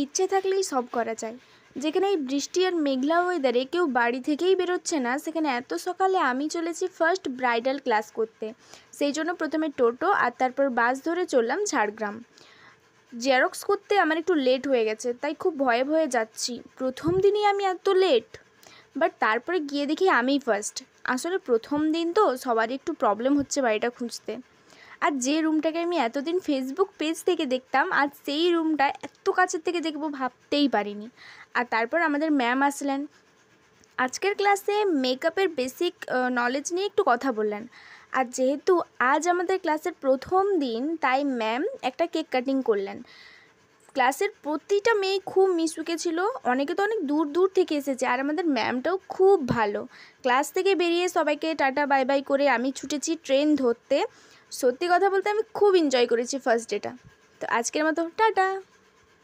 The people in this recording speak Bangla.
ইচ্ছে থাকলেই সব করা যায়। যেখানে এই বৃষ্টি আর মেঘলা ওয়েদারে কেউ বাড়ি থেকেই বেরোচ্ছে না, সেখানে এত সকালে আমি চলেছি ফার্স্ট ব্রাইডাল ক্লাস করতে। সেই জন্য প্রথমে টোটো আর তারপর বাস ধরে চললাম ঝাড়গ্রাম। জেরক্স করতে আমার একটু লেট হয়ে গেছে, তাই খুব ভয়ে ভয়ে যাচ্ছি। প্রথম দিনই আমি এত লেট, বাট তারপরে গিয়ে দেখি আমিই ফার্স্ট। আসলে প্রথম দিন তো সবারই একটু প্রবলেম হচ্ছে বাড়িটা খুঁজতে। আর যে রুমটাকে আমি এতদিন ফেসবুক পেজ থেকে দেখতাম, আজ সেই রুমটা এত কাছের থেকে দেখবো ভাবতেই পারিনি। আর তারপর আমাদের ম্যাম আসলেন। আজকের ক্লাসে মেকআপের বেসিক নলেজ নিয়ে একটু কথা বললেন। আর যেহেতু আজ আমাদের ক্লাসের প্রথম দিন, তাই ম্যাম একটা কেক কাটিং করলেন। ক্লাসের প্রতিটা মেয়ে খুব মিশুকে ছিল, অনেকে তো অনেক দূর দূর থেকে এসেছে। আর আমাদের ম্যামটাও খুব ভালো। ক্লাস থেকে বেরিয়ে সবাইকে টাটা বাই বাই করে আমি ছুটেছি ট্রেন ধরতে। সত্যি কথা বলতে আমি খুব এনজয় করেছি ফার্স্ট ডেটা। তো আজকের মতো টাটা।